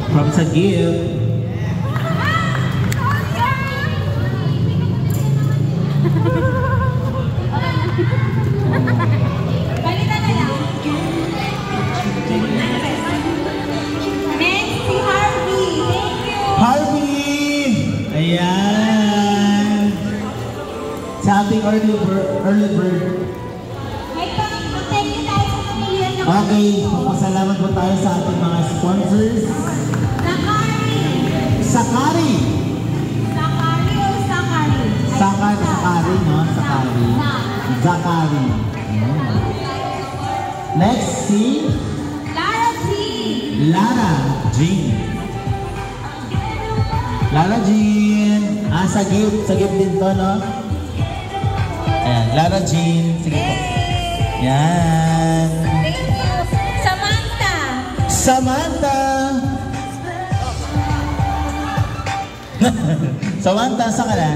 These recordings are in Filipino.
From Sagip. Balitan na lang. Next, si Harvey. Thank you. Harvey! Ayan. Sa ating early bird. May pag-thank you tayo sa pamilya niyo. Okay, pasalamat po tayo sa ating mga sponsors. Sakari. Sakari o Sakari? Sakari, no? Sakari. Sakari. Next, si Lara G. Lara Jean. Lara Jean. Sagip din to, no? Ayan, Lara Jean. Sige po. Yan. Thank you. Samantha. Samantha. Samantha, saan ka na?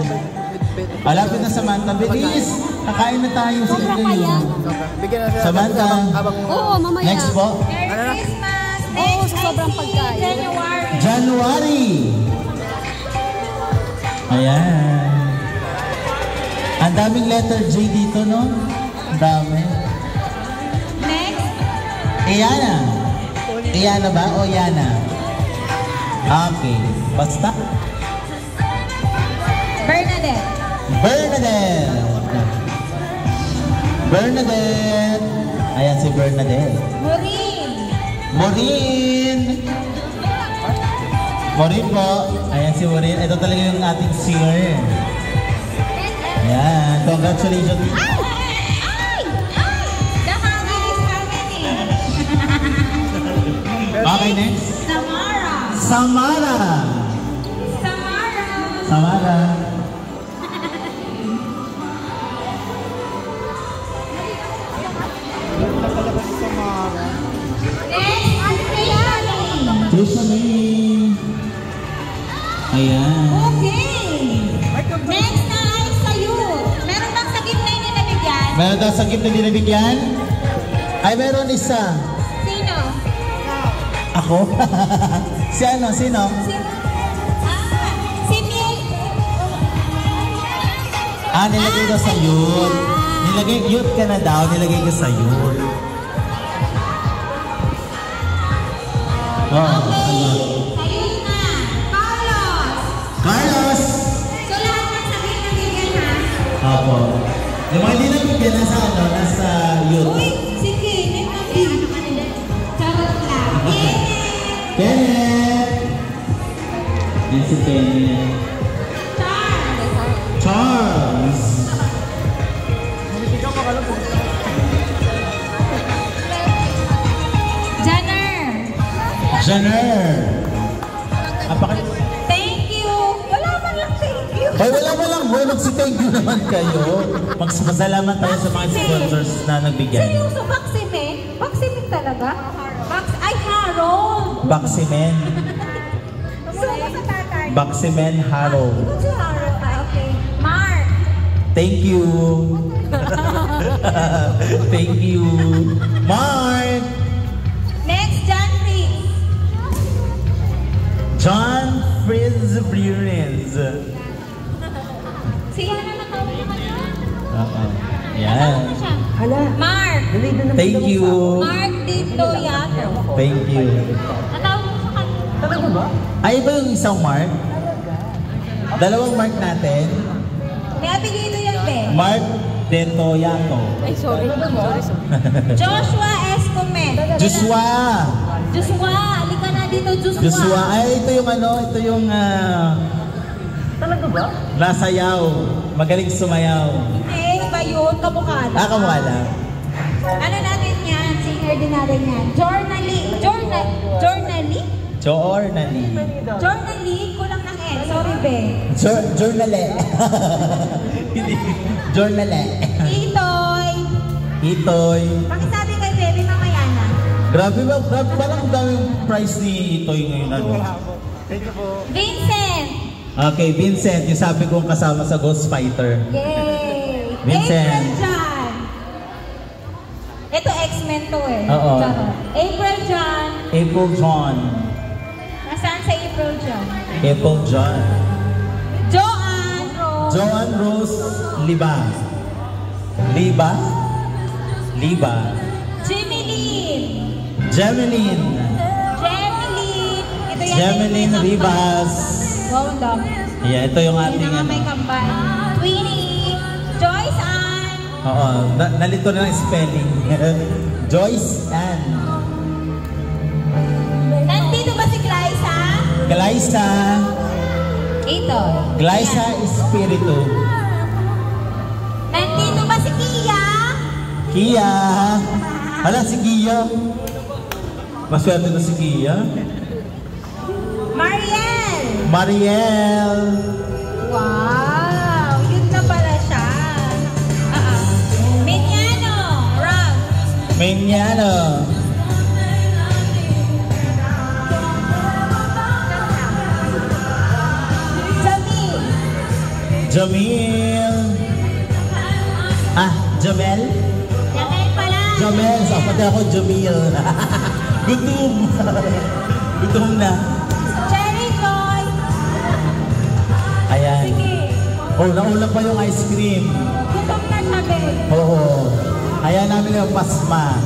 Malapit na Samantha. Bilis! Kakain na tayo. Sige kayo. Samantha. Oo, mamaya. Next po. Merry Christmas. Oo, Next, sa sobrang I see pagkain. January. January. Ayan. Ang daming letter J dito, no? Ang dami. Next, Iana. Iana ba o Yana? Okay. Basta. Bernadette. Bernadette. Bernadette. Ayan si Bernadette. Maureen. Maureen. Maureen po. Ayan si Maureen. Ito talaga yung ating singer. Ayan. Congratulations. Ay! Ay! Ay! The hangin is coming. Okay, next. Samara. Samara. Samara. Samara. Next, Anthony. Trisha May. Ayan. Okay. Next na ay sa'yo. Meron bang sakit na yung nabigyan? Meron daw sakit na dinabigyan? Ay, meron isa. Sino? Ako? Si ano? Sino? Si Miel. Nilagay ko sa youth. Nilagay, youth ka na daw, nilagay ko sa youth. Oh, Okay. Sa'yo na. Carlos. Carlos! So lahat ng sakit nabigyan ha? Apo. Yung mga hindi nabigyan, nasa ano? Nasa youth. Uy, si Kenneth nabigyan. Charot lang. Kenneth. Kenneth! Yan si Kenneth. Charles. Charles! Janner. Jenner! Thank you. Wala man lang thank you. Ay, wala mo lang. Well, thank you naman kayo. Magpasalamat tayo sa mga sponsors na nagbigay. Seryoso, Baximen? Baximen talaga? Ay, Harold. Baximen. Sino sa tatay? Baximen Harold. Si Harold. Okay. Mark. Thank you. Thank you. Mark. Next, John Fritz. John Fritz Brunez. Si Hana natawag naman yun. Yan. Mark. Thank you. Mark Dito Yato. Thank you. Natawag mo sa kanya. Talaga ba? Ay, ba yung isang Mark? Dalawang Mark natin. May apelido yan, be. Mark Dento Yato. Ay, sorry. Joshua Escomet. Joshua. Joshua. Halika na dito, Joshua. Joshua. Ay, ito yung ano, ito yung Talaga ba? nasayaw. Magaling sumayaw. Hindi, iba yun. Kamukha lang. Kamukha lang. Ano natin yan? Singer din natin yan. Journally. Journally, kulang ng N. Sorry, be. Journale. Hindi. Journale. Itoy. Itoy. Pakisabi kay Bebe mamaya na. Grabe ba? Grabe. Parang daming price ni Itoy ngayon. Ano? Vincent. Okay, Vincent. Yung sabi kong kasama sa Ghost Fighter. Yay. Vincent. April John. Ito X-Men to eh. Oo. Charot. April John. April John. Nasaan Apple John. Joanne Rose. Joanne Rose Liba. Liba? Liba. Jemeline. Jemeline. Jemeline. Ito yan. Jemeline Ribas. Wow, ang dami. Yeah, ito yung ating Yung may kambal. Twinnie. Joyce Ann. Oo, nalito na ng spelling. Joyce Ann. Nandito ba si Glyza? Glyza. Ito. Glyza Espiritu. Nandito ba si Kia? Kia. Hala, si Kia. Maswerte na si Kia. Mariel. Mariel. Wow! Yun na pala siya. Minyano. Rob. Menyano. Jamil. Jamil. Ah, Jamel? Jamel pala. Jamel. Sa pati ako, Jamil. Gutom. Gutom na. Cherry Boy. Ayan. Sige. Oh, nauna pa yung ice cream. Gutom na sabi. Oo. Ayan namin yung pasma.